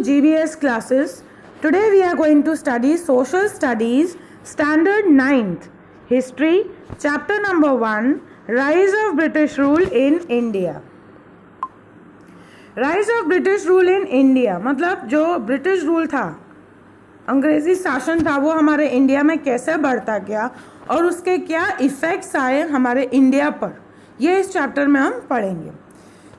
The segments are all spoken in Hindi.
GBS classes. Today we are going to study Social Studies, Standard 9th, History, Chapter number 1, Rise of British Rule in India. Rise of British Rule in India मतलब जो ब्रिटिश रूल था, अंग्रेजी शासन था, वो हमारे इंडिया में कैसे बढ़ता गया और उसके क्या इफ़ेक्ट्स आए हमारे इंडिया पर, ये इस चैप्टर में हम पढ़ेंगे.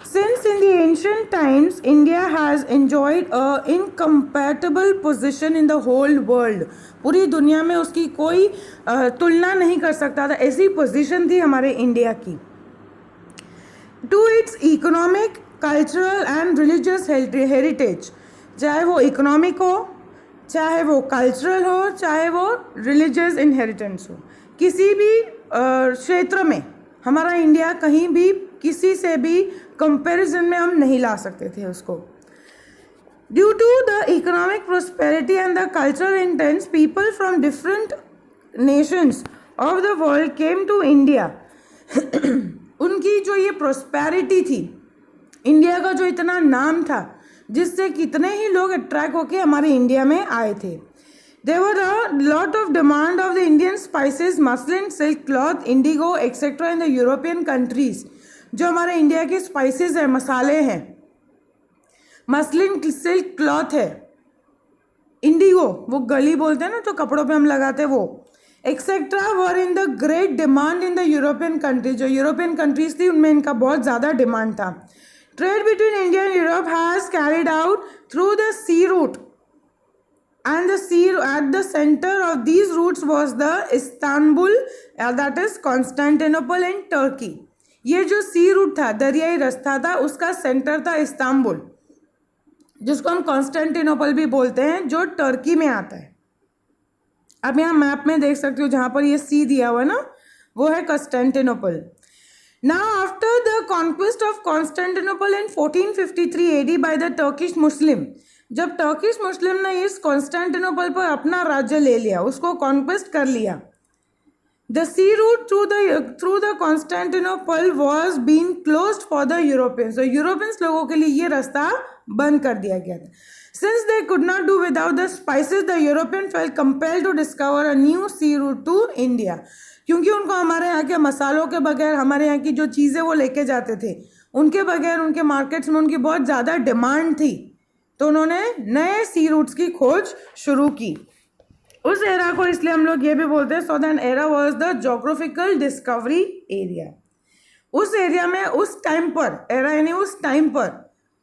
Since in the ancient times, India has enjoyed a incompatible position in the whole world. पूरी दुनिया में उसकी कोई तुलना नहीं कर सकता था, ऐसी पोजीशन थी हमारे इंडिया की. To its economic, cultural and religious heritage, चाहे वो इकोनॉमिक हो, चाहे वो कल्चरल हो, चाहे वो रिलीजियस इनहेरिटेंस हो, किसी भी क्षेत्र में हमारा इंडिया कहीं भी किसी से भी कंपैरिजन में हम नहीं ला सकते थे उसको. Due to the economic prosperity and the cultural intense, people from different nations of the world came to India. उनकी जो ये प्रोस्पेरिटी थी, इंडिया का जो इतना नाम था, जिससे कितने ही लोग अट्रैक्ट होके हमारे इंडिया में आए थे. There were a lot of demand of the Indian spices, muslin, silk cloth, indigo, etc. in the European countries. जो हमारे इंडिया के स्पाइसेस है, मसाले हैं, मसलिन सिल्क क्लॉथ है, इंडिगो वो गली बोलते हैं ना, तो कपड़ों पे हम लगाते हैं वो, etcetera were in the great demand in the European countries. जो यूरोपियन कंट्रीज थी उनमें इनका बहुत ज़्यादा डिमांड था. Trade between India and Europe has carried out through the sea route, and the sea at the center of these routes was the Istanbul, that is Constantinople in Turkey. ये जो सी रूट था, दरियाई रास्ता था, उसका सेंटर था इस्तांबुल, जिसको हम कॉन्स्टेंटिनोपल भी बोलते हैं, जो टर्की में आता है. अब यहाँ मैप में देख सकते हो, जहाँ पर ये सी दिया हुआ है ना, वो है Constantinople. Now after the conquest of Constantinople in 1453 AD by the Turkish Muslim, जब टर्किश मुस्लिम ने इस कॉन्स्टेंटिनोपल पर अपना राज्य ले लिया, उसको कॉन्क्वेस्ट कर लिया, the sea route through the Constantinople was been closed for the Europeans. तो यूरोपियंस लोगों के लिए ये रास्ता बंद कर दिया गया था. Since they could not do without the spices, the European felt compelled to discover a new sea route to India. क्योंकि उनको हमारे यहाँ के मसालों के बगैर, हमारे यहाँ की जो चीज़ें वो लेके जाते थे, उनके बगैर उनके मार्केट्स में उनकी बहुत ज़्यादा डिमांड थी, तो उन्होंने नए सी रूट्स की खोज शुरू की. उस एरा को इसलिए हम लोग ये भी बोलते हैं, so that era was the geographical discovery area. उस एरिया में उस टाइम पर, एरा यानी उस टाइम पर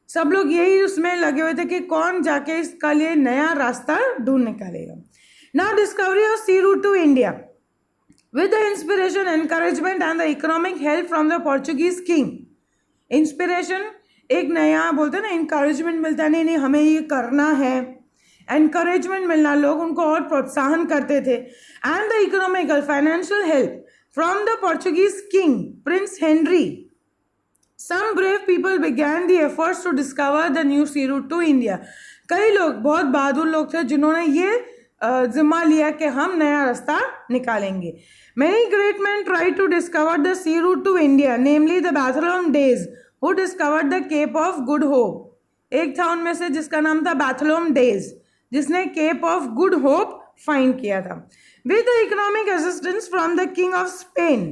सब लोग यही उसमें लगे हुए थे कि कौन जाके इसका लिए नया रास्ता ढूंढ निकालेगा. Now discovery of sea route to India with the inspiration, encouragement and the economic help from the Portuguese king. Inspiration, एक नया बोलते हैं ना, इंकरेजमेंट मिलता है, नहीं नहीं हमें ये करना है, एनकरेजमेंट मिलना, लोग उनको और प्रोत्साहन करते थे. And the economical financial help from the Portuguese king prince Henry. Some brave people began the efforts to discover the new sea route to India. कई लोग, बहुत बहादुर लोग थे, जिन्होंने ये जिम्मा लिया कि हम नया रास्ता निकालेंगे. Many great men tried to discover the sea route to India, namely the Bartholomew, who discovered the Cape of Good Hope. एक था उनमें से जिसका नाम था Bartholomew, जिसने Cape of Good Hope find किया था. With the economic assistance from the King of Spain,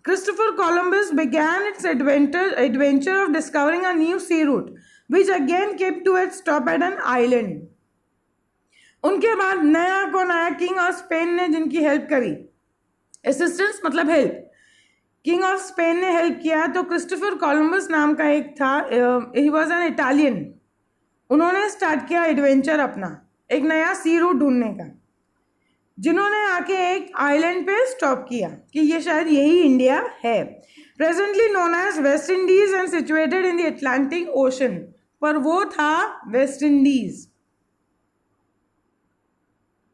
Christopher Columbus began its adventure of discovering a new sea route, which again came to its stop at an island. उनके बाद नया को नया किंग ऑफ स्पेन ने जिनकी हेल्प करी, असिस्टेंस मतलब हेल्प, किंग ऑफ स्पेन ने हेल्प किया, तो क्रिस्टोफर कोलंबस नाम का एक था, ही वॉज एन इटालियन. उन्होंने स्टार्ट किया एडवेंचर अपना, एक नया सी रूट ढूंढने का, जिन्होंने आके एक आइलैंड पे स्टॉप किया कि ये शायद यही इंडिया है. Presently known as West Indies and situated in the Atlantic Ocean. पर वो था वेस्ट इंडीज,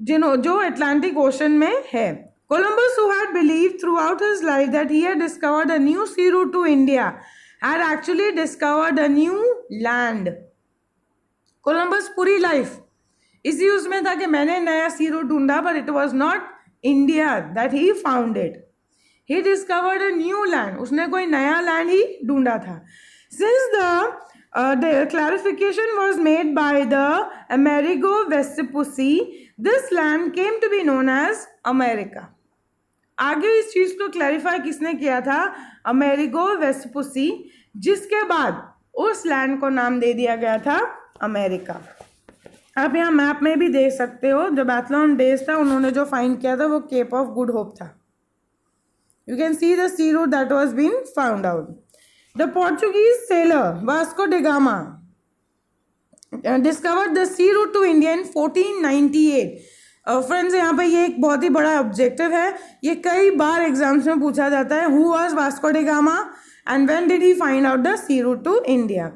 जो अटलांटिक ओशन में है. Columbus, who had believed throughout his life that he had discovered a new sea route to India, had actually discovered a new land. Columbus पूरी लाइफ इसी उसमें था कि मैंने नया सी रूट ढूंढा, but it was not India that he found it. He discovered a new land. उसने कोई नया लैंड ही ढूंढा था. Since the clarification was made by the Amerigo Vespucci, this land came to be known as America. आगे इस चीज को क्लैरिफाई किसने किया था? अमेरिगो वेस्पुसी, जिसके बाद उस लैंड को नाम दे दिया गया था अमेरिका। आप यहाँ मैप में भी देख सकते हो, जो बैथलॉन डेज था उन्होंने जो फाइंड किया था वो केप ऑफ गुड होप था। You can see the sea route that was been found out. The Portuguese sailor Vasco da Gama discovered the sea route to India in 1498। Friends यहाँ पे ये एक बहुत ही बड़ा ऑब्जेक्टिव है, ये कई बार एग्जाम्स में पूछा जाता है। Who was Vasco da Gama and when did he find out the sea route to India?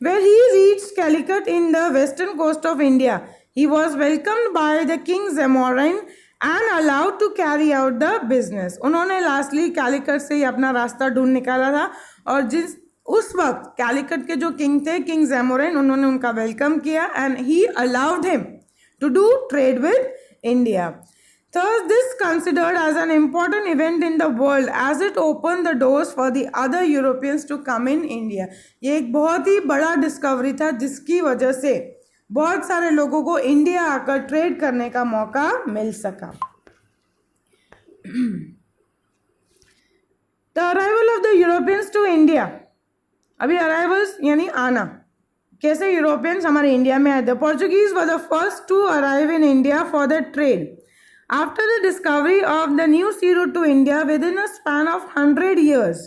Where he reached Calicut in the western coast of India, he was welcomed by the king Zamorin and allowed to carry out the business. उन्होंने लास्टली कैलिकट से ही अपना रास्ता ढूंढ निकाला था, और जिस उस वक्त कैलिकट के जो किंग थे, किंग ज़ेमोरिन, उन्होंने उनका वेलकम किया and he allowed him to do trade with India. Thus, this considered as an important event in the world as it opened the doors for the other Europeans to come in India. ये एक बहुत ही बड़ा डिस्कवरी था जिसकी वजह से बहुत सारे लोगों को इंडिया आकर ट्रेड करने का मौका मिल सका। The arrival of the Europeans to India. अभी अराइवल्स यानी आना, कैसे यूरोपियंस हमारे इंडिया में आए? The Portuguese were the first to arrive in India for the trade. After the discovery of the new sea route to India within a span of 100 years,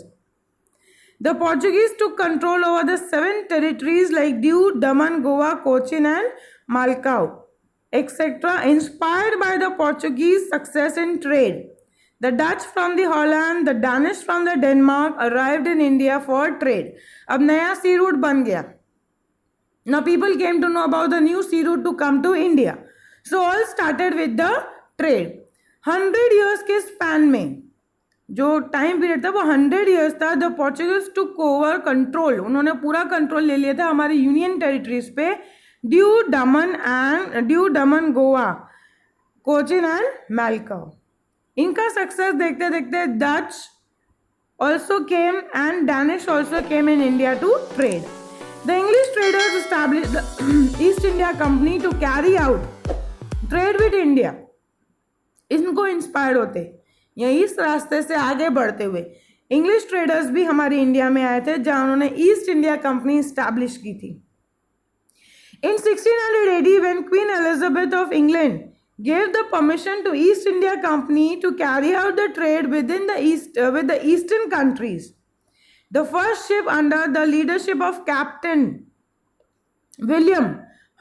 the Portuguese took control over the 7 territories like Diu, Daman, Goa, Cochin and Malacca, etc., inspired by the Portuguese success in trade. The Dutch from the Holland, the Danish from the Denmark arrived in India for trade. अब नया सी रूट बन गया। Now people came to know about the new sea route to come to India. So all started with the trade. 100 years के span में जो टाइम पीरियड था वो 100 years था। The Portuguese took over control, उन्होंने पूरा कंट्रोल ले लिया था हमारी यूनियन टेरिटरीज पे। Diu Daman, Goa, Cochin and Malacca. इनका सक्सेस देखते देखते Dutch also came and Danish also came in India to trade. The English traders established the East India Company to carry out trade with India. इनको इंस्पायर्ड होते या इस रास्ते से आगे बढ़ते हुए इंग्लिश ट्रेडर्स भी हमारी इंडिया में आए थे, जहां उन्होंने ईस्ट इंडिया कंपनी स्टैब्लिश की थी। In 1600 AD, when Queen Elizabeth of England gave the permission to East India Company to carry out the trade within the east with the eastern countries, the first ship under the leadership of Captain William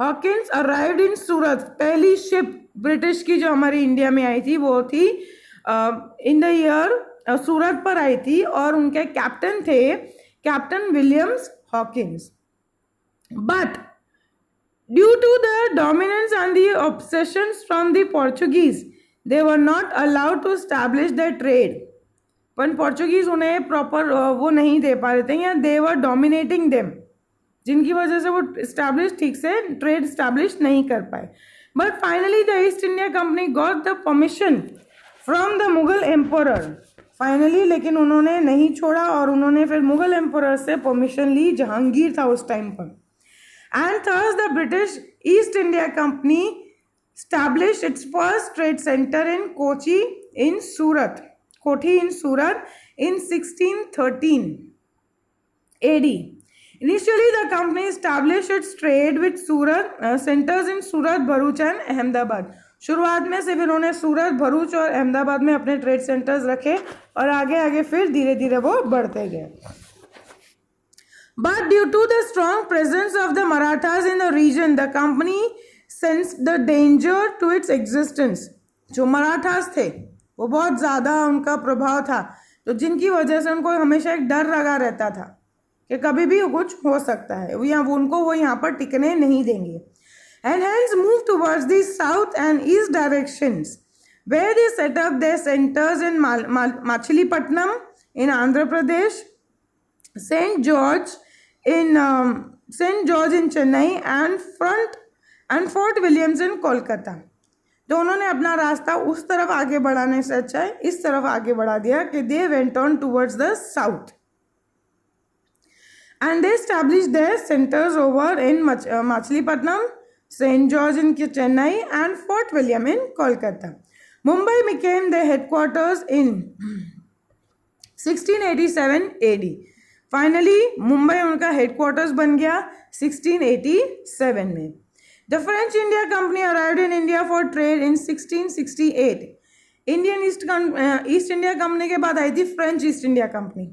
Hawkins arrived in सूरत। पहली शिप ब्रिटिश की जो हमारी इंडिया में आई थी वो थी इन द ईयर सूरत पर आई थी, और उनके कैप्टन थे captain Williams Hawkins. But due to the dominance and the obsessions from the Portuguese, they were not allowed to establish the trade. पर पोर्चुगीज उन्हें प्रॉपर वो नहीं दे पा रहे थे, या दे वर डोमिनेटिंग देम, जिनकी वजह से वो इस्टेब्लिश ठीक से ट्रेड इस्टेब्लिश नहीं कर पाए। But finally the East India Company got the permission from the Mughal emperor. Finally लेकिन उन्होंने नहीं छोड़ा और उन्होंने फिर मुगल एम्परर से परमिशन ली, जहांगीर था उस टाइम पर। And thus the British East India Company established its first trade center in Kochi in Surat in 1613 AD. Initially, the company established its trade with centers in Surat, Bharuch and Ahmedabad. शुरुआत में सिर्फ इन्होंने सूरत, भरूच और अहमदाबाद में अपने ट्रेड सेंटर्स रखे, और आगे आगे फिर धीरे धीरे वो बढ़ते गए। But due to the strong presence of the Marathas in the region, the company sensed the danger to its existence. जो मराठास थे वो बहुत ज़्यादा उनका प्रभाव था, तो जिनकी वजह से उनको हमेशा एक डर लगा रहता था कि कभी भी कुछ हो सकता है, वो यहाँ पर टिकने नहीं देंगे। And hence moved towards the south and east directions, where they set up their centers in Machilipatnam in Andhra Pradesh, St. George in Chennai, and Fort Williams in Kolkata. तो उन्होंने अपना रास्ता उस तरफ आगे बढ़ाने से अच्छा है इस तरफ आगे बढ़ा दिया कि they went on towards the south. and they established their centers over in Machilipatnam, St. George in Chennai, and Fort William in Kolkata. Mumbai became their headquarters in 1687 AD. Finally Mumbai उनका हेडक्वार्टर्स बन गया 1687 में. The French India company arrived in India for trade in 1668. Indian east India company के बाद आई थी फ्रेंच ईस्ट इंडिया कंपनी,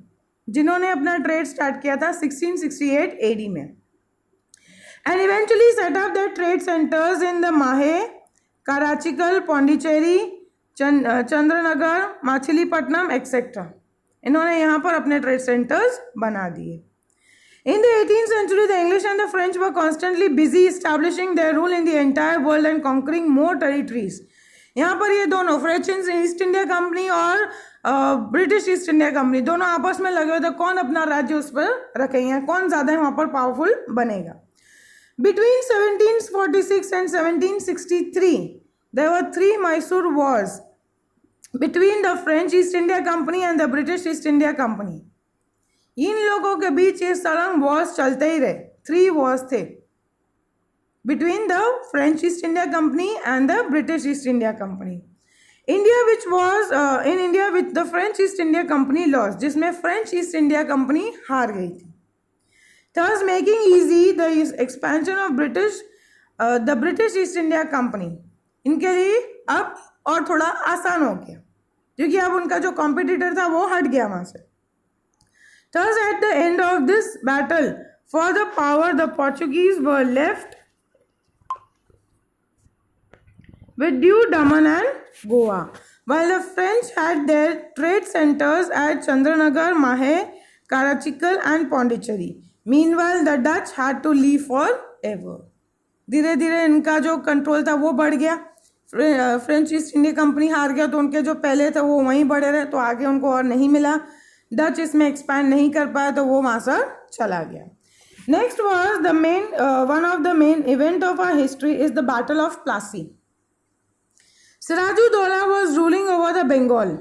जिन्होंने अपना ट्रेड स्टार्ट किया था 1668 AD में. And eventually set up their trade centres in the Mahe, Karaikal, Pondicherry, Chandernagar, Machilipatnam etcetera. इन्होंने यहाँ पर अपने ट्रेड सेंटर्स बना दिए. In the 18th century, the English and the French were constantly busy establishing their rule in the entire world and conquering more territories. यहाँ पर ये दोनों फ्रेंच ईस्ट इंडिया कंपनी और ब्रिटिश ईस्ट इंडिया कंपनी दोनों आपस में लगे हुए थे, कौन अपना राज्य उस पर रखेंगे, कौन ज़्यादा वहाँ पर पावरफुल बनेगा. Between 1746 and 1763, there were 3 Mysore wars between the French East India Company and the British East India Company. इन लोगों के बीच ये सरंग वॉर्स चलते ही रहे. 3 वॉर्स थे between the French East India Company and the British East India Company. India which was in India with the French East India Company lost, जिसमें French East India Company हार गई थी. Thus making easy the expansion of the British East India Company. इनके लिए अब और थोड़ा आसान हो गया, क्योंकि अब उनका जो कॉम्पिटिटर था वो हट गया वहां से. Thus at the end of this battle for the power, the Portuguese were left with due Daman and Goa, while the French had their trade centers at Chandranagar, Mahe, Karachikal and Pondicherry. Meanwhile, the Dutch had to leave forever. धीरे धीरे इनका जो कंट्रोल था वो बढ़ गया. फ्रेंच ईस्ट इंडिया कंपनी हार गया, तो उनके जो पहले थे वो वहीं बढ़े रहे, तो आगे उनको और नहीं मिला. डच इसमें एक्सपैंड नहीं कर पाया, तो वो वहाँ से चला गया. Next was the main one of the main event of our history is the battle of Plassey. Sirajuddaula was ruling over the Bengal.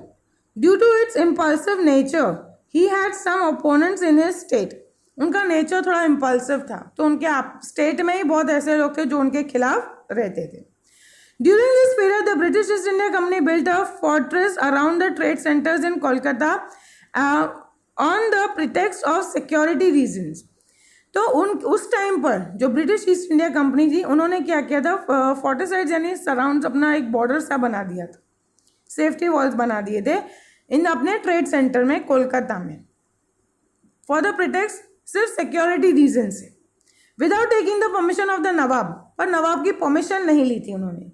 Due to its impulsive nature he had some opponents in his state. उनका नेचर थोड़ा इम्पल्सिव था, तो उनके स्टेट में ही बहुत ऐसे लोग थे जो उनके खिलाफ रहते थे. During this period, the British East India Company built a fortress around the trade centers in Kolkata on the pretext of security reasons. तो उस टाइम पर जो ब्रिटिश ईस्ट इंडिया कंपनी थी, उन्होंने क्या किया था, फोर्टिसाइड यानी सराउंड अपना एक बॉर्डर सा बना दिया था, सेफ्टी वॉल्स बना दिए थे इन अपने ट्रेड सेंटर में कोलकाता में, फॉर द प्रिटेक्स्ट सिर्फ सिक्योरिटी रीजन से, without taking the permission of the nawab. पर नवाब की परमिशन नहीं ली थी उन्होंने.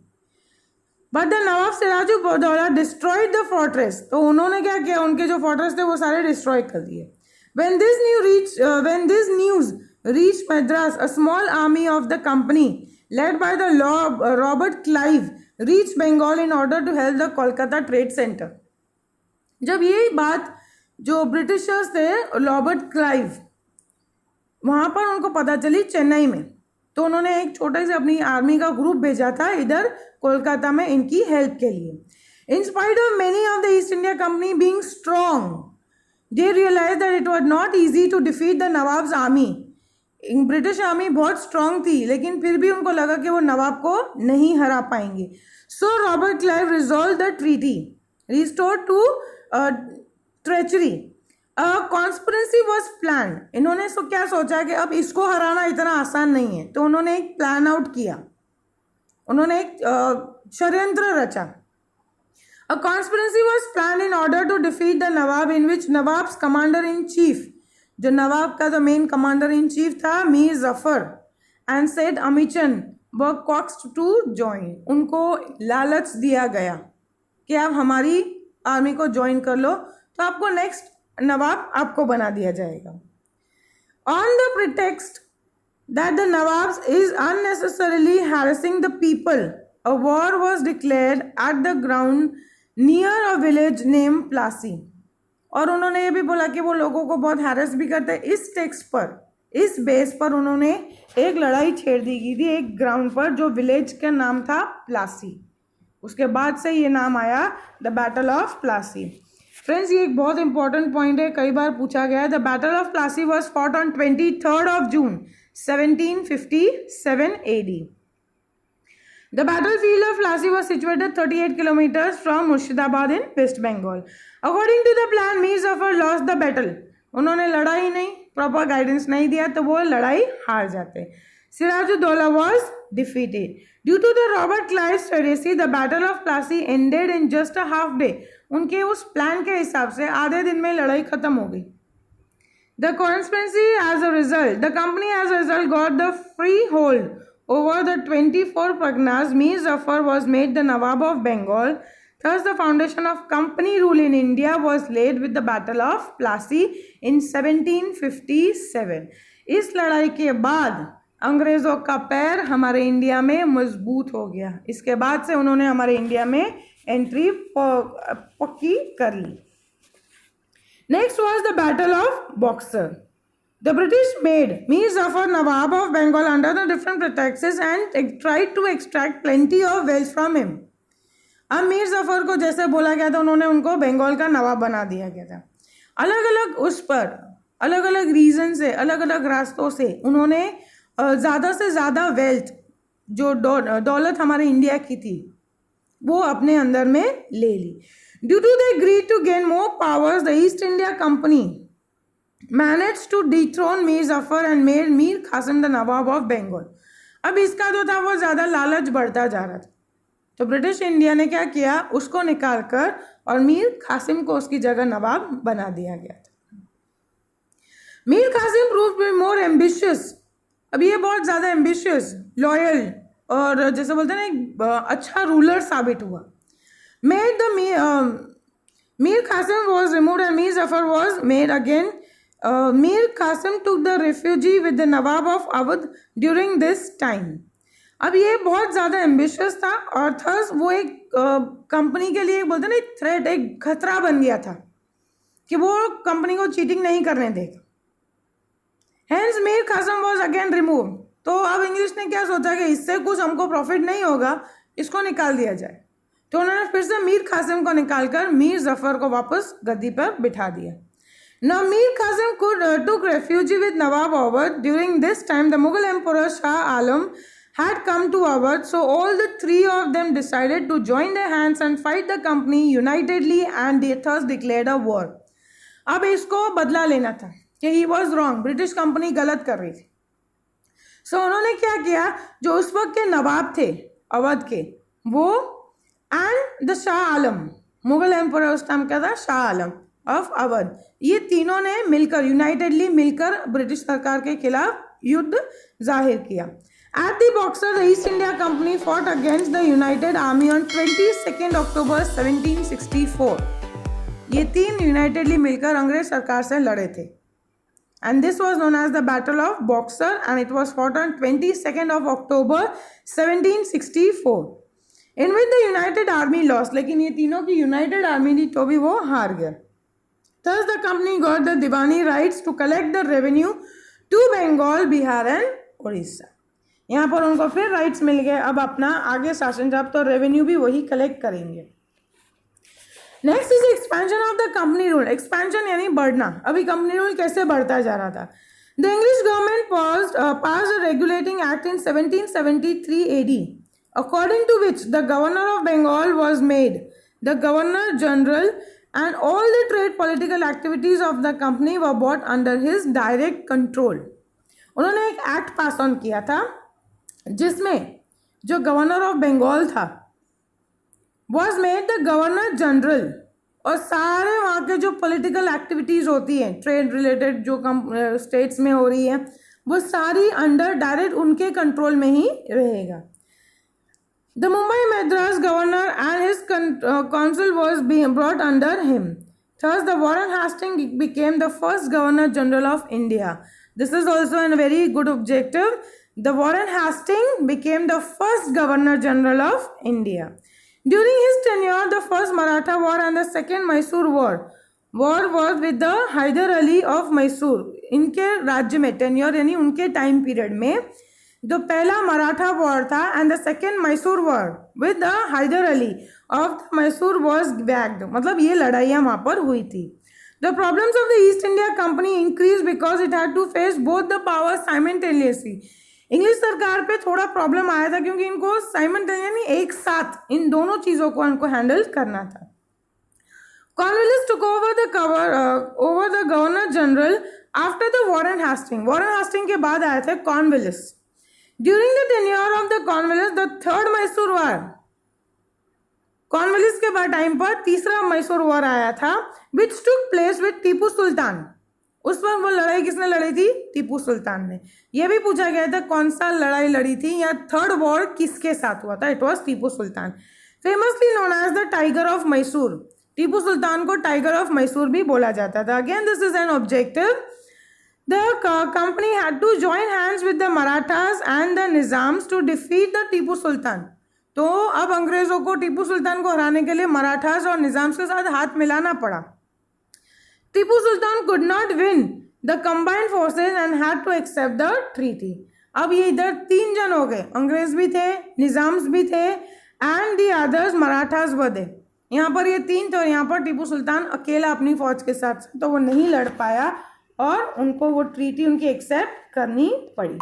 But the nawab Sirajuddaulah destroyed the fortress. तो उन्होंने क्या किया, उनके जो फोर्ट्रेस थे वो सारे डिस्ट्रॉय कर दिए. when this news reached Madras, a small army of the company led by the Robert Clive reached Bengal in order to help the Kolkata trade center. जब ये बात जो ब्रिटिशर्स थे, रॉबर्ट क्लाइव, वहाँ पर उनको पता चली चेन्नई में, तो उन्होंने एक छोटे से अपनी आर्मी का ग्रुप भेजा था इधर कोलकाता में इनकी हेल्प के लिए. In spite of many of the East India Company being strong, they realise that it was not easy to defeat the nawab's army. British army बहुत स्ट्रॉन्ग थी, लेकिन फिर भी उनको लगा कि वो नवाब को नहीं हरा पाएंगे. So Robert Clive resolve the treaty, restore to treachery. Conspiracy was plan. इन्होंने क्या सोचा कि अब इसको हराना इतना आसान नहीं है, तो उन्होंने एक प्लान आउट किया, उन्होंने एक षड्यंत्र रचा. A conspiracy was plan in order to defeat the nawab, in which nawab's commander in chief, जो नवाब का जो मेन कमांडर इन चीफ था Mir Jafar, and said Amichand were coaxed to join. उनको लालच दिया गया कि आप हमारी आर्मी को ज्वाइन कर लो, तो आपको नेक्स्ट नवाब आपको बना दिया जाएगा. On the pretext that the nawabs is unnecessarily harassing the people, a war was declared at the ground near a village name Plassey. और उन्होंने ये भी बोला कि वो लोगों को बहुत हैरेस भी करते हैं. इस टेक्स्ट पर, इस बेस पर उन्होंने एक लड़ाई छेड़ दी गई थी एक ग्राउंड पर, जो विलेज का नाम था प्लासी. उसके बाद से ये नाम आया the battle of Plassey. Friends ये एक बहुत इंपॉर्टेंट पॉइंट है, कई बार पूछा गया है. The battle of Plassey was fought on 23rd of June 1757 AD. The battlefield of Plassey was situated 38 kilometers from Murshidabad in West Bengal. According to the plan, Mir Zafar lost the battle. उन्होंने लड़ाई नहीं, प्रॉपर गाइडेंस नहीं दिया तो वो लड़ाई हार जाते. Sirajuddaula was defeated. Due to the Robert Clive strategy, the Battle of Plassey ended in just a half day. उनके उस प्लान के हिसाब से आधे दिन में लड़ाई खत्म हो गई. The conspiracy as a result, the company as a result got the freehold over the 24 Parganas. Mir Zafar was made the Nawab of Bengal. Thus, the foundation of company rule in India was laid with the Battle of Plassey in 1757. इस लड़ाई के बाद अंग्रेजों का पैर हमारे इंडिया में मजबूत हो गया. इसके बाद से उन्होंने हमारे इंडिया में एंट्री पक्की कर ली. Next was the battle of Buxar. The British made Mir Jafar nawab of Bengal under the different pretexts and tried to extract plenty of wealth from him. अब मीर जफर को जैसे बोला गया था, उन्होंने उनको बंगाल का नवाब बना दिया गया था. अलग अलग उस पर अलग अलग रीजन से, अलग अलग रास्तों से उन्होंने ज़्यादा से ज़्यादा वेल्थ, जो दौलत हमारे इंडिया की थी, वो अपने अंदर में ले ली. Due to the greed to gain more powers, the East India Company manage to dethrone Mir Jafar and made Mir Kasim the nawab of Bengal. अब इसका जो था वो ज़्यादा लालच बढ़ता जा रहा था, तो ब्रिटिश इंडिया ने क्या किया, उसको निकाल कर और मीर कासिम को उसकी जगह नवाब बना दिया गया था. Mir Qasim proved more ambitious. अब ये बहुत ज़्यादा एम्बिशियस, लॉयल और जैसे बोलते हैं ना, अच्छा रूलर साबित हुआ. Made the Mir Qasim was removed and Mir Jafar was made again. Mir Qasim took the refugee with the nawab of Awadh during this time. अब ये बहुत ज़्यादा एम्बिशियस था और थस वो एक कंपनी के लिए बोलते हैं ना, एक थ्रेट, एक खतरा बन गया था कि वो कंपनी को चीटिंग नहीं करने देगा. Hence Mir Qasim was again remove. तो अब इंग्लिश ने क्या सोचा कि इससे कुछ हमको प्रॉफिट नहीं होगा, इसको निकाल दिया जाए. तो उन्होंने फिर से मीर कासिम को निकालकर मीर जफर को वापस गद्दी पर बिठा दिया. Now Mir Qasim took refuge with Nawab Awadh. During this time, the Mughal Emperor Shah Alam had come to Awadh, so all the three of them decided to join their hands and fight the company unitedly, and they thus declared a war. अब इसको बदला लेना था कि he was wrong, British company गलत कर रही थी. सो उन्होंने क्या किया, जो उस वक्त के नवाब थे अवध के, वो and the Shah Alam, Mughal emperor उस टाइम क्या था, शाह आलम ऑफ अवध, ये तीनों ने मिलकर, यूनाइटेडली मिलकर ब्रिटिश सरकार के खिलाफ युद्ध जाहिर किया. At the boxer, the East India company fought against the United army on 22 अक्टूबर 1764. ये तीन यूनाइटेडली मिलकर अंग्रेज सरकार से लड़े थे. And this was known as the Battle of Boxer, and it was fought on 22nd of October 1764, in which the United Army lost. लेकिन ये तीनों की United Army थी तो भी वो हार गए. Thus the company got the Diwani rights to collect the revenue to Bengal, Bihar and Orissa. यहाँ पर उनको फिर राइट्स मिल गए, अब अपना आगे शासन जब तो रेवेन्यू भी वही कलेक्ट करेंगे. Next is expansion of the company rule. Expansion यानी बढ़ना. अभी कंपनी रूल कैसे बढ़ता जा रहा था. The English government pass a regulating act in 1773 AD, according to which the governor of Bengal was made the governor general and all the trade political activities of the company were brought under his direct control. उन्होंने एक एक्ट पास ऑन किया था जिसमें जो गवर्नर ऑफ बंगाल था was made the governor general, और सारे वहाँ के जो पॉलिटिकल एक्टिविटीज़ होती हैं ट्रेड रिलेटेड जो स्टेट्स में हो रही है, वो सारी अंडर डायरेक्ट उनके कंट्रोल में ही रहेगा. The Mumbai Madras governor and his council was brought under him. Thus the Warren Hastings became the first governor general of India. This is also an very good objective. The Warren Hastings became the first governor general of India. During his tenure, the first Maratha War and the second Mysore War was with the Hyder Ali of Mysore. इनके राज्य में टेन्योर यानी उनके टाइम पीरियड में जो पहला मराठा वॉर था and the second Mysore war with the Hyder Ali of Mysore was बैग्ड, मतलब ये लड़ाइयाँ वहाँ पर हुई थी. The problems of the East India Company increased because it had to face both the powers simultaneously. English सरकार पे थोड़ा प्रॉब्लम आया था क्योंकि इनको साइमल्टेनियसली एक साथ इन दोनों चीज़ों को इनको हैंडल करना था. Cornwallis took over the Governor General after the Warren Hastings. Warren Hastings के बाद आए थे Cornwallis. During the tenure of the Cornwallis, the third Mysore War. Cornwallis के बाद टाइम पर तीसरा मैसूर वॉर आया था विच took place with Tipu Sultan. उस वक्त वो लड़ाई किसने लड़ी थी? टीपू सुल्तान ने. यह भी पूछा गया था कौन सा लड़ाई लड़ी थी या थर्ड वॉर किसके साथ हुआ था. It was Tipu Sultan, famously known as the tiger of Mysore. Tipu Sultan को टाइगर ऑफ मैसूर भी बोला जाता था. Again this is an objective. The company had to join hands with the Marathas and the Nizams to defeat the Tipu Sultan. तो अब अंग्रेजों को टीपू सुल्तान को हराने के लिए मराठास और निजाम्स के साथ हाथ मिलाना पड़ा. Tipu Sultan could not win the combined forces and had to accept the treaty. अब ये इधर तीन जन हो गए, अंग्रेज भी थे, निजाम्स भी थे एंड दी अदर्स मराठास वर दे. यहाँ पर ये तीन थे और यहाँ पर टीपू सुल्तान अकेला अपनी फौज के साथ तो वो नहीं लड़ पाया और उनको वो ट्रीटी उनकी एक्सेप्ट करनी पड़ी.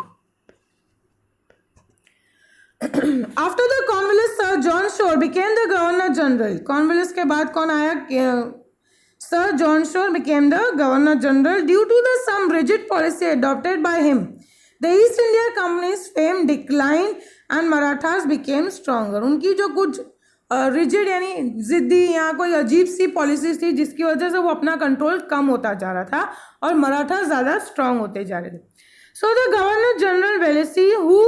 After the Cornwallis, Sir John Shore became the Governor General. Cornwallis के बाद कौन आया? Sir John Shore became the Governor General due to the some rigid policy adopted by him. The East India Company's fame declined and Marathas became stronger. उनकी जो कुछ रिजिड यानी जिद्दी या कोई अजीब सी पॉलिसीज थी जिसकी वजह से वो अपना कंट्रोल कम होता जा रहा था और मराठा ज़्यादा स्ट्रांग होते जा रहे थे. So the Governor General Wellesley, who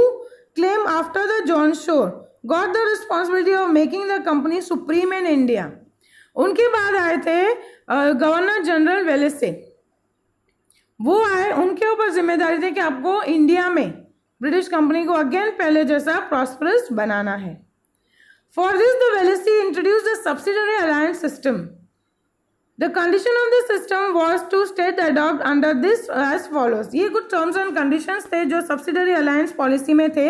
claim after the John Shore got the responsibility of making the company supreme in India. उनके बाद आए थे गवर्नर जनरल वेलेस्ली. वो आए, उनके ऊपर जिम्मेदारी थी कि आपको इंडिया में ब्रिटिश कंपनी को अगेन पहले जैसा प्रॉस्परस बनाना है. For this the Wellesley introduced the subsidiary alliance system. The condition of the system was to state adopt under this as follows. ये कुछ terms and conditions थे जो subsidiary alliance policy में थे.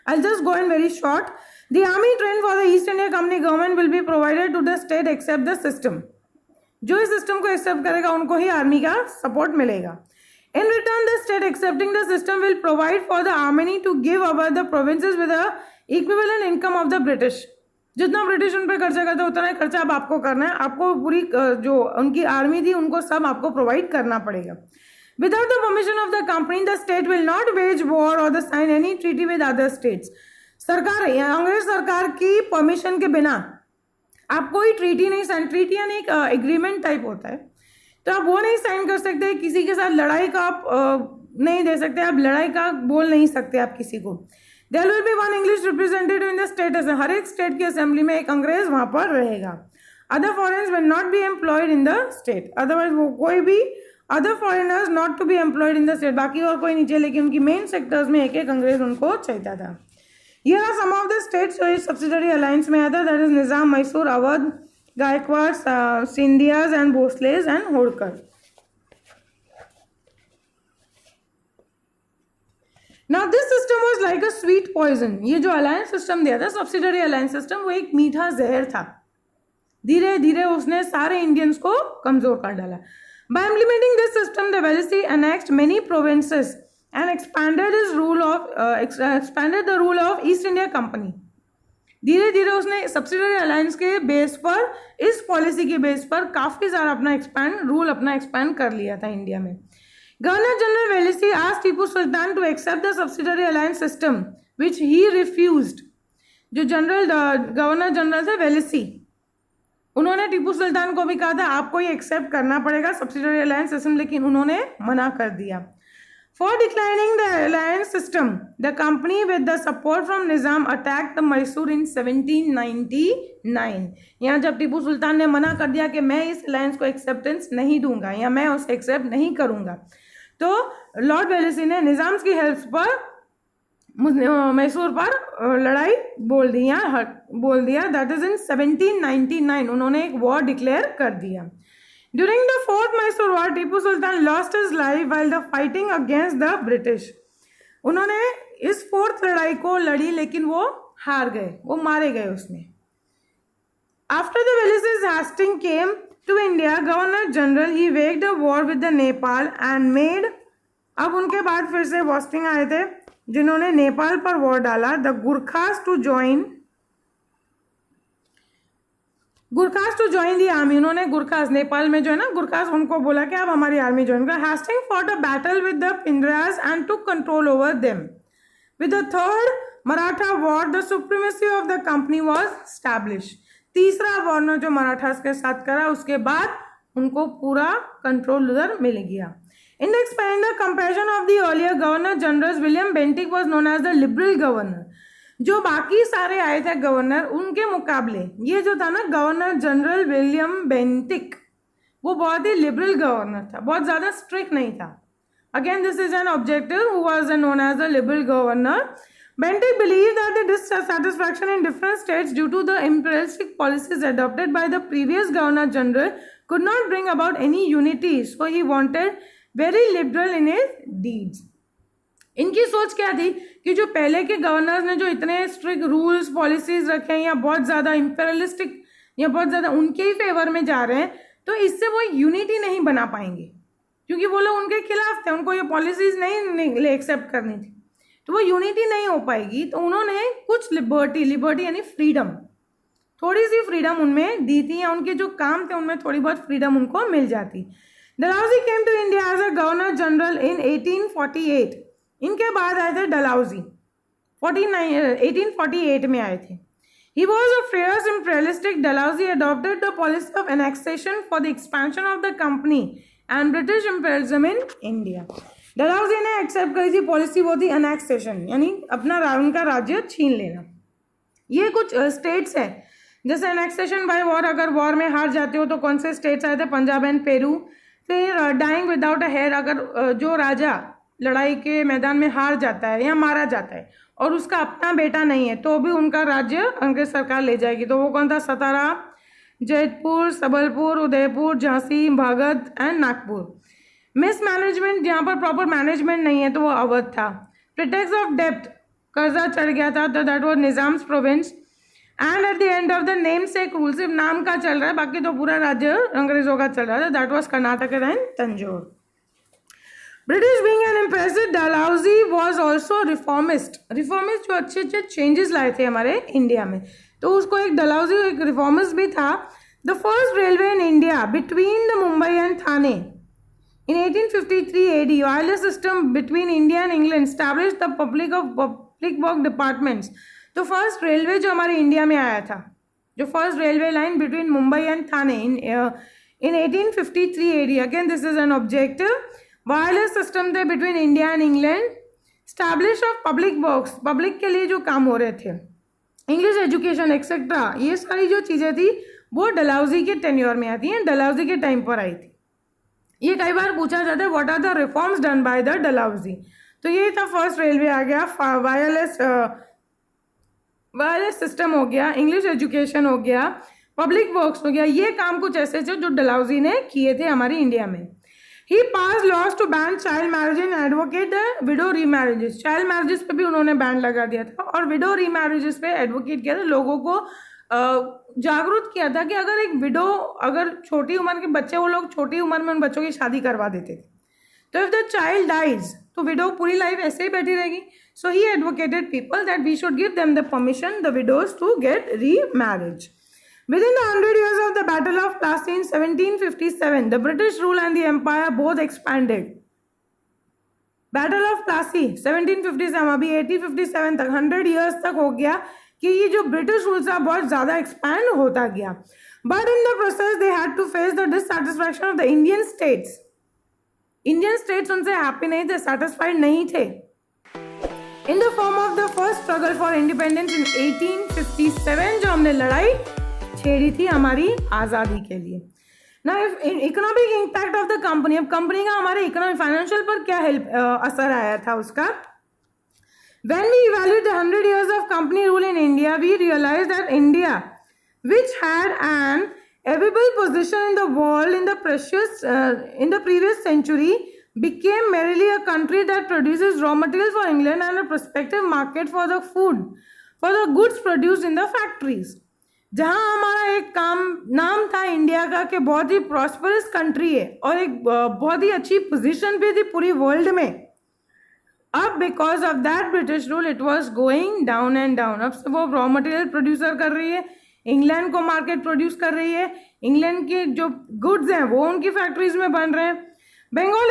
I'll just go in very short. The army trained for the East India Company government will be provided to the state except the system. जो इस system को accept करेगा उनको ही army का support मिलेगा. In return, the state accepting the system will provide for the army to give over the provinces with a equivalent income of the British. जितना ब्रिटिश उन पर खर्चा करता है उतना ही खर्चा अब आपको करना है. आपको पूरी जो उनकी आर्मी थी उनको सब आपको प्रोवाइड करना पड़ेगा. Without the permission of the company the state will not wage war और the sign any treaty with other states. सरकार अंग्रेज सरकार की परमिशन के बिना आप कोई ट्रीटी नहीं साइन. ट्रीटी यानी एक एग्रीमेंट टाइप होता है, तो आप वो नहीं साइन कर सकते. किसी के साथ लड़ाई का आप नहीं दे सकते, आप लड़ाई का बोल नहीं सकते आप किसी को. There will be one English representative in the state. हर एक स्टेट की असेंबली में एक अंग्रेज वहाँ पर रहेगा. Other foreigners will not be employed in the state. Otherwise वो कोई भी other foreigners not to be employed in the state. बाकी और कोई नहीं चाहिए, लेकिन उनकी मेन सेक्टर्स में एक एक अंग्रेज उनको चाहिए था. Here are some of the states जो इस सब्सिडरी अलायंस में आया था. That is Nizam, Mysore, Awadh, Gaikwad, Scindias and Bhonsles and Holkar. Now this system was like a sweet poison. ये जो अलायंस सिस्टम दिया था, सब्सिडरी अलायंस सिस्टम, वो एक मीठा जहर था. धीरे धीरे उसने सारे इंडियंस को कमजोर कर डाला. By implementing this system, the Wellesley annexed many provinces and expanded the rule of East India Company. धीरे धीरे उसने सब्सिडरी अलायंस के बेस पर, इस पॉलिसी के बेस पर काफी सारा अपना एक्सपैंड कर लिया था इंडिया में. Governor General Wellesley asked Tipu Sultan to accept the subsidiary alliance system, which he refused. जो गवर्नर जनरल थे वेलेस्ली, उन्होंने टीपू सुल्तान को भी कहा था आपको ये एक्सेप्ट करना पड़ेगा सब्सिडियरी अलायंस सिस्टम, लेकिन उन्होंने मना कर दिया. For declining the alliance system the company with the support from Nizam attack the Mysore in 1799. यहाँ जब टीपू सुल्तान ने मना कर दिया कि मैं इस अलायंस को एक्सेप्टेंस नहीं दूंगा या मैं उसे एक्सेप्ट नहीं करूंगा, तो लॉर्ड वेलेस्ली ने निजाम की हेल्प पर मैसूर पर लड़ाई बोल दिया. दैट इज इन 1799 उन्होंने एक वॉर डिक्लेयर कर दिया. During the fourth Mysore war Tipu Sultan lost his life while the fighting against the British. उन्होंने इस फोर्थ लड़ाई को लड़ी, लेकिन वो हार गए, वो मारे गए उसमें। After the Ulysses Hastings came to India, Governor General, he waged a war with the Nepal and made, अब उनके बाद फिर से हास्टिंग आए थे जिन्होंने नेपाल पर वॉर डाला, the Gurkhas to join the army. उन्होंने गुरखास, नेपाल में जो है ना गुरखास, उनको बोला कि आप हमारी आर्मी ज्वाइन करो। Hastings fought a battle with the Pindaras and took control over them. With the third Maratha war the supremacy of the company was establish. तीसरा वॉर ने जो मराठास के साथ करा, उसके बाद उनको पूरा कंट्रोल उधर मिल गया। In the expand the comparison of the earlier governor general, William Bentinck was known as the liberal governor. जो बाकी सारे आए थे गवर्नर, उनके मुकाबले ये जो था ना गवर्नर जनरल विलियम बेंटिक, वो बहुत ही लिबरल गवर्नर था, बहुत ज़्यादा स्ट्रिक्ट नहीं था। Again this is an objective, who was known as a liberal governor. Bentinck believed that the dissatisfaction in different states due to the imperialistic policies adopted by the previous governor general could not bring about any unity, so he wanted very liberal in his deeds. इनकी सोच क्या थी कि जो पहले के गवर्नर्स ने जो इतने स्ट्रिक्ट रूल्स पॉलिसीज रखे हैं या बहुत ज़्यादा इम्पेरियलिस्टिक या बहुत ज़्यादा उनके ही फेवर में जा रहे हैं, तो इससे वो यूनिटी नहीं बना पाएंगे, क्योंकि वो लोग उनके खिलाफ थे, उनको ये पॉलिसीज नहीं एक्सेप्ट करनी थी, तो वो यूनिटी नहीं हो पाएगी। तो उन्होंने कुछ लिबर्टी यानी फ्रीडम, थोड़ी सी फ्रीडम उनमें दी थी, या उनके जो काम थे उनमें थोड़ी बहुत फ्रीडम उनको मिल जाती। Dalhousie came to India as a governor general in 1848। इनके बाद आए थे डलहौजी, 1848 में आए थे। He was a fierce imperialistic. Dalhousie adopted the policy of annexation for the expansion of the company and British imperialism in India. Dalhousie ने एक्सेप्ट करी थी पॉलिसी, वो थी अनेक्सेशन, यानी अपना उनका राज्य छीन लेना। ये कुछ स्टेट्स है, जैसे अनेक्सेशन बाय वॉर, अगर वॉर में हार जाते हो तो कौन से स्टेट्स आए थे, पंजाब एंड पेरू। फिर डाइंग विदाउट अ हेयर, अगर जो राजा लड़ाई के मैदान में हार जाता है या मारा जाता है और उसका अपना बेटा नहीं है, तो भी उनका राज्य अंग्रेज सरकार ले जाएगी। तो वो कौन था, Satara, Jaitpur, Sambalpur, Udaipur, Jhansi, Baghat and Nagpur. Mismanagement, जहाँ पर प्रॉपर मैनेजमेंट नहीं है, तो वो अवध था। प्रिटेक्स ऑफ डेप्थ, कर्जा चढ़ गया था, तो that was Nizams province. And at the end of the name sec rule, सिर्फ नाम का चल रहा है, बाकी तो पूरा राज्य अंग्रेजों का चल रहा था, that was Karnataka and Tanjore. British being an impressive, Dalhousie was also reformist. Reformist जो अच्छे अच्छे चेंजेस लाए थे हमारे इंडिया में, तो उसको एक डलहौजी एक रिफॉर्मिस्ट भी था। The first railway in India between the Mumbai and Thane in 1853 AD, wireless system between India and England established the public work departments. तो फर्स्ट रेलवे जो हमारे इंडिया में आया था, जो first railway line between Mumbai and Thane in 1853 AD, again this is an objective, wireless system थे between India and England, establish of public works, public के लिए जो काम हो रहे थे, इंग्लिश एजुकेशन एक्सेट्रा, ये सारी जो चीज़ें थी वो डलहौजी के टेन्योर में आती हैं, डलहौजी के टाइम पर आई थी। ये कई बार पूछा जाता है what are the reforms done by the Dalhousie, तो ये था फर्स्ट रेलवे आ गया, वायरलेस सिस्टम हो गया, इंग्लिश एजुकेशन हो गया, पब्लिक वर्क्स हो गया। ये काम कुछ ऐसे थे जो डलहौजी ने किए थे हमारी इंडिया में। He pass laws to ban child marriage and advocate widow remarriages, child marriages पे भी उन्होंने बैन लगा दिया था और विडो रीमैरिजेस पे एडवोकेट किया था, लोगों को जागरूक किया था कि अगर एक विडो, अगर छोटी उम्र के बच्चे, वो लोग छोटी उम्र में उन बच्चों की शादी करवा देते थे, तो इफ द चाइल्ड डाइज तो विडो पूरी लाइफ ऐसे ही बैठी रहेगी। So he advocated people that we should give them the permission, the widows, to get remarriage. Within the 100 years of the Battle of Plassey in 1757, the British rule and the empire both expanded. Battle of Plassey 1757, अभी 1857 तक 100 years तक हो गया कि ये जो ब्रिटिश रूल था बहुत ज़्यादा एक्सपैंड होता गया। But in the process they had to face the dissatisfaction of the Indian states. Indian states उनसे हैप्पी नहीं थे, सेटिस्फाइड नहीं थे। In the form of the first struggle for independence in 1857, जो हमने लड़ाई छेड़ी थी हमारी आज़ादी के लिए। ना economic impact of the company, अब कंपनी का हमारे इकोनॉमिक फाइनेंशियल पर क्या असर आया था उसका। When we evaluate the 100 years of company rule in India, we realize that India, which had an enviable position in the world in the previous century, became merely a country that produces raw materials for England and a prospective market for the food, for the goods produced in the factories. जहां हमारा एक काम नाम था इंडिया का कि बहुत ही प्रॉस्परस कंट्री है और एक बहुत ही अच्छी पोजीशन पे थी पूरी वर्ल्ड में, अब because of that British rule it was going down and down. अब से वो रॉ मटेरियल प्रोड्यूसर कर रही है, इंग्लैंड को मार्केट प्रोड्यूस कर रही है, इंग्लैंड के जो गुड्स हैं वो उनकी फैक्ट्रीज में बन रहे हैं. Bengal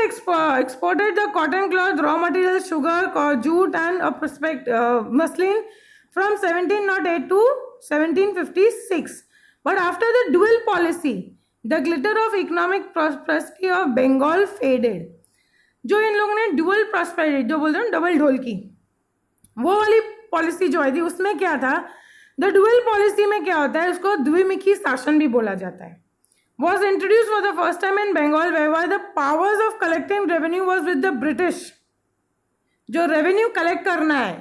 exported the cotton cloth, raw materials, sugar, jute and muslin from 1708 to 1756. But after the dual policy, the glitter of economic prosperity of Bengal faded. जो इन लोगों ने ड्यूअल प्रॉस्पेरिटी, जो बोलते हैं डबल ढोल की, वो वाली पॉलिसी जो आई थी उसमें क्या था, द ड्यूअल पॉलिसी में क्या होता है, उसको द्विमुखी शासन भी बोला जाता है. Was introduced for the first time in Bengal, whereby the powers of collecting revenue was with the British. जो रेवेन्यू कलेक्ट करना है,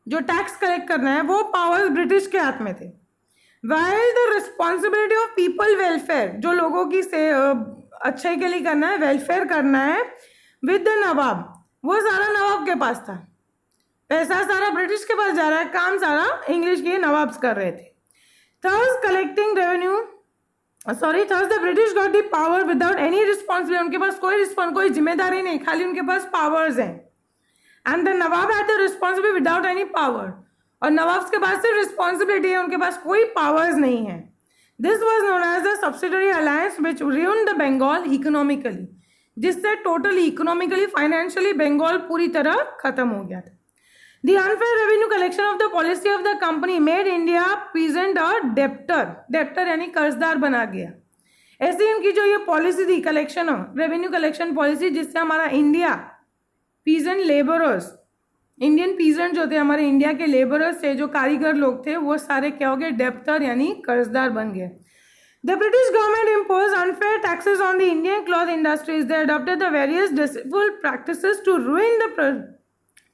जो टैक्स कलेक्ट करना है, वो पावर्स ब्रिटिश के हाथ में थे. While the responsibility of people welfare, जो लोगों की से अच्छे के लिए करना है, वेलफेयर करना है, विद द नवाब, वो सारा नवाब के पास था. पैसा सारा ब्रिटिश के पास जा रहा है, काम सारा इंग्लिश के नवाब्स कर रहे थे. Thus collecting revenue, thus the British got the power without any responsibility. उनके पास कोई जिम्मेदारी नहीं, खाली उनके पास पावर्स हैं. And the Nawab had the responsibility without any power. और नवाब्स के पास सिर्फ रिस्पॉन्सिबिलिटी है, उनके पास कोई पावर्स नहीं है. This was known as the subsidiary alliance which ruined the Bengal economically. जिससे टोटली इकोनॉमिकली फाइनेंशियली बंगाल पूरी तरह खत्म हो गया था. The unfair revenue collection of the policy of the company made India peasant a debtor. Debtor यानी कर्जदार बना गया. ऐसी इनकी जो ये पॉलिसी थी कलेक्शन रेवेन्यू कलेक्शन पॉलिसी, जिससे हमारा India peasant labourers, Indian peasant जो थे हमारे इंडिया के लेबरर्स थे, जो कारीगर लोग थे, वो सारे क्या हो गए, डेब्टर यानी कर्जदार बन गए. The British government imposed unfair taxes on the Indian cloth industries. They adopted the various deceitful practices to ruin the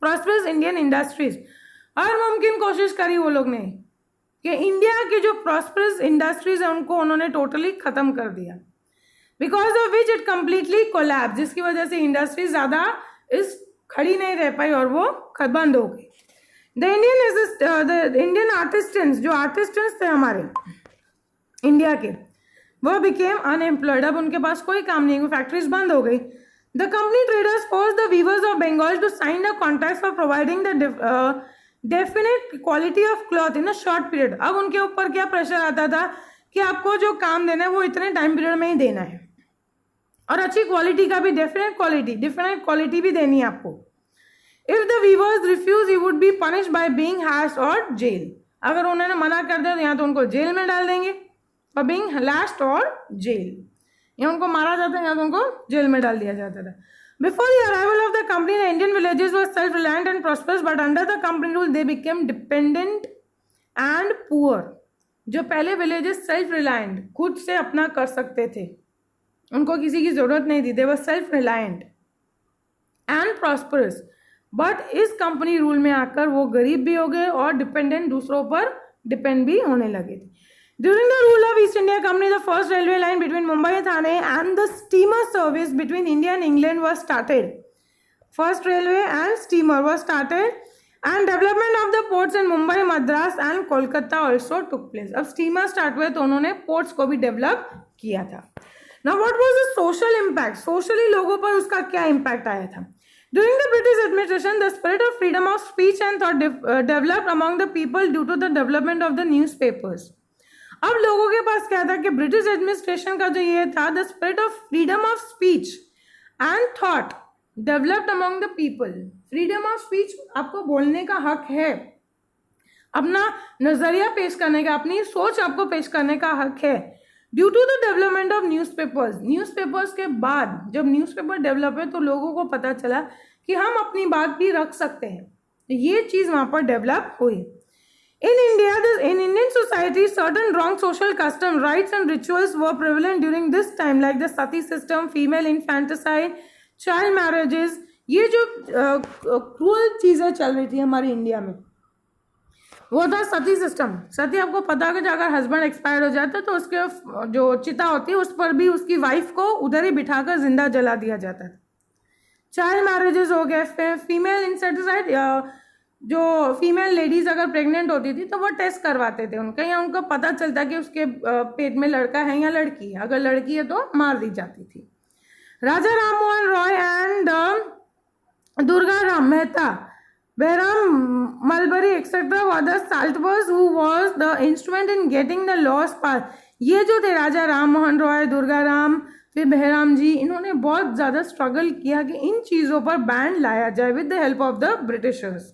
prosperous Indian industries. हर मुमकिन कोशिश करी वो लोग ने कि इंडिया की जो प्रॉस्परस इंडस्ट्रीज है उनको उन्होंने टोटली खत्म कर दिया. Because of which it completely collapse, जिसकी वजह से इंडस्ट्री ज़्यादा इस खड़ी नहीं रह पाई और वो बंद हो गई. द इंडियन आर्टिस्टेंस, जो आर्टिस्टेंस थे हमारे इंडिया के, वो बिकेम अनएम्प्लॉयड. अब उनके पास कोई काम नहीं, फैक्ट्रीज बंद हो गई. The company traders forced the weavers of Bengal to sign the contracts for providing the definite quality of cloth in a short period. अब उनके ऊपर क्या प्रेशर आता था कि आपको जो काम देना है वो इतने टाइम पीरियड में ही देना है, और अच्छी क्वालिटी का भी, डेफिनेट क्वालिटी भी देनी है आपको. If the weavers refuse, he would be punished by being harassed or jail. अगर उन्होंने मना कर दिया तो या तो उनको जेल में डाल देंगे, और being harassed और jail, या उनको मारा जाता है या तो उनको जेल में डाल दिया जाता था. Before the arrival of the company, the Indian villages were self-reliant and prosperous, but under the company rule they became dependent and poor. जो पहले villages self-reliant, खुद से अपना कर सकते थे, उनको किसी की जरूरत नहीं थी, they were self-reliant and prosperous. But इस कंपनी रूल में आकर वो गरीब भी हो गए और डिपेंडेंट, दूसरों पर डिपेंड भी होने लगे थे. During the rule of East India Company, the first railway line between Mumbai and Thane and the steamer service between India and England was started. First railway and steamer was started, and development of the ports in Mumbai, Madras and Kolkata also took place. अब steamer start हुए तो उन्होंने ports को भी develop किया था. Now what was the social impact? Socially लोगों पर उसका क्या impact आया था? During the British administration, the spirit of freedom of speech and thought developed among the people due to the development of the newspapers. अब लोगों के पास क्या था कि ब्रिटिश एडमिनिस्ट्रेशन का जो ये था, the spirit of freedom of speech and thought developed among the people. Freedom of speech, आपको बोलने का हक है, अपना नजरिया पेश करने का, अपनी सोच आपको पेश करने का हक है. Due to the development of newspapers के बाद जब न्यूज़पेपर डेवलप हुए तो लोगों को पता चला कि हम अपनी बात भी रख सकते हैं. ये चीज़ वहाँ पर डेवलप हुई. In India, in Indian society, certain wrong social customs, rites and rituals were prevalent during this time, like the sati system, female infanticide, child marriages. ये जो क्रूअल चीज़ें चल रही थी हमारी इंडिया में, वो था सती सिस्टम. सती, आपको पता है कि अगर हस्बैंड एक्सपायर हो जाता है तो उसके जो चिता होती है उस पर भी उसकी वाइफ को उधर ही बिठाकर जिंदा जला दिया जाता था. चाइल्ड मैरिजेस हो गए, फीमेल इंसेक्टिसाइड, जो फीमेल लेडीज अगर प्रेग्नेंट होती थी तो वो टेस्ट करवाते थे उनका, या उनको पता चलता कि उसके पेट में लड़का है या लड़की है, अगर लड़की है तो मार दी जाती थी। Raja Ram Mohan Roy and Durga Ram Mehta, Behram Mulberry etc. were the Saltburgs who was the instrument in getting the laws passed. ये जो थे राजा राम मोहन रॉय, दुर्गा राम, फिर बहराम जी, इन्होंने बहुत ज़्यादा स्ट्रगल किया कि इन चीज़ों पर बैन लाया जाए with the help of the Britishers.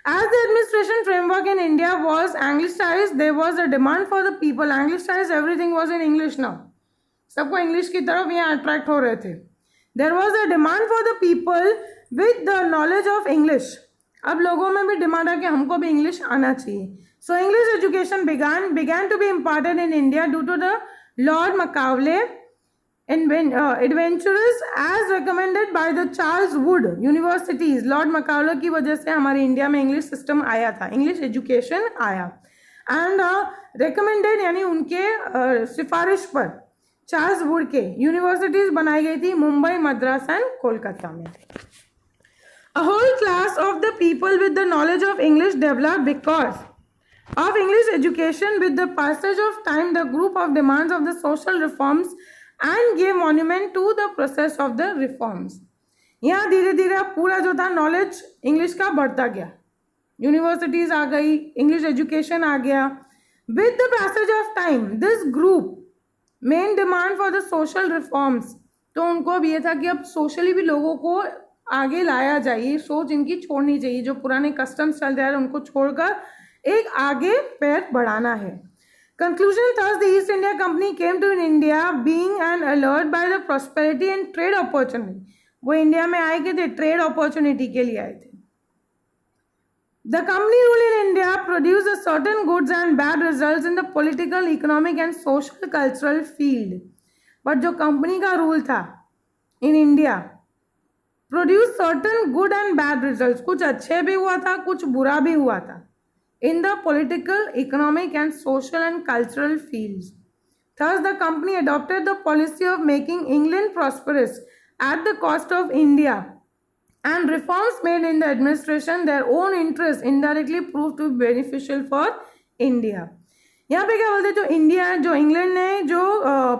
As the administration framework in India was anglicized, there was a demand for the people. Anglicized, everything was in English now. सबको इंग्लिश की तरफ यहाँ अट्रैक्ट हो रहे थे. There was a demand for the people with the knowledge of English. अब लोगों में भी डिमांड है कि हमको भी इंग्लिश आना चाहिए. So English education began to be imparted in India due to the Lord Macaulay adventurers as recommended by the Charles Wood universities. Lord मकाउले की वजह से हमारे इंडिया में इंग्लिश सिस्टम आया था, इंग्लिश एजुकेशन आया. एंड रिकमेंडेड यानी उनके सिफारिश पर चार्ल्स वुड के यूनिवर्सिटीज बनाई गई थी मुंबई, मद्रास एंड कोलकाता में. A whole class of the people with the knowledge of English developed because of English education. With the passage of time, the group of demands of the social reforms and gave monument to the process of the reforms. यहाँ धीरे धीरे पूरा जो था नॉलेज इंग्लिश का बढ़ता गया, यूनिवर्सिटीज आ गई, इंग्लिश एजुकेशन आ गया. With the passage of time this group main demand for the social reforms. तो उनको अब ये था कि अब सोशली भी लोगों को आगे लाया जाए, सोच इनकी छोड़नी चाहिए, जो पुराने कस्टम्स चल रहे हैं उनको छोड़कर एक आगे पैर बढ़ाना है. Conclusion, thus the East India Company came to India being an alert by the prosperity and trade opportunity. वो इंडिया में आए के थे ट्रेड अपॉर्चुनिटी के लिए आए थे. The company rule in India produced a certain goods and bad results in the political, economic and social cultural field. But जो कंपनी का रूल था in India produce certain good and bad result, कुछ अच्छे भी हुआ था, कुछ बुरा भी हुआ था in the political, economic and social and cultural fields. Thus the company adopted the policy of making England prosperous at the cost of India, and reforms made in the administration their own interest indirectly proved to be beneficial for India. यहाँ पे क्या बोलते, जो इंडिया, जो इंग्लैंड ने जो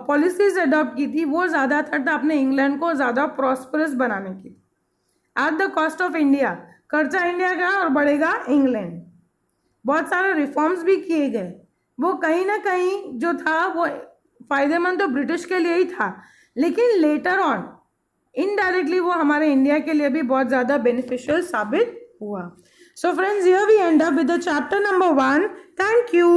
पॉलिसीज अडॉप्ट की थी वो ज़्यादातर था अपने इंग्लैंड को ज़्यादा प्रॉस्परस बनाने की, at the cost of India. खर्चा इंडिया का और बढ़ेगा इंग्लैंड. बहुत सारे रिफॉर्म्स भी किए गए, वो कहीं ना कहीं जो था वो फ़ायदेमंद तो ब्रिटिश के लिए ही था, लेकिन लेटर ऑन इनडायरेक्टली वो हमारे इंडिया के लिए भी बहुत ज़्यादा बेनिफिशियल साबित हुआ. So friends, here we end up with the chapter number 1. Thank you.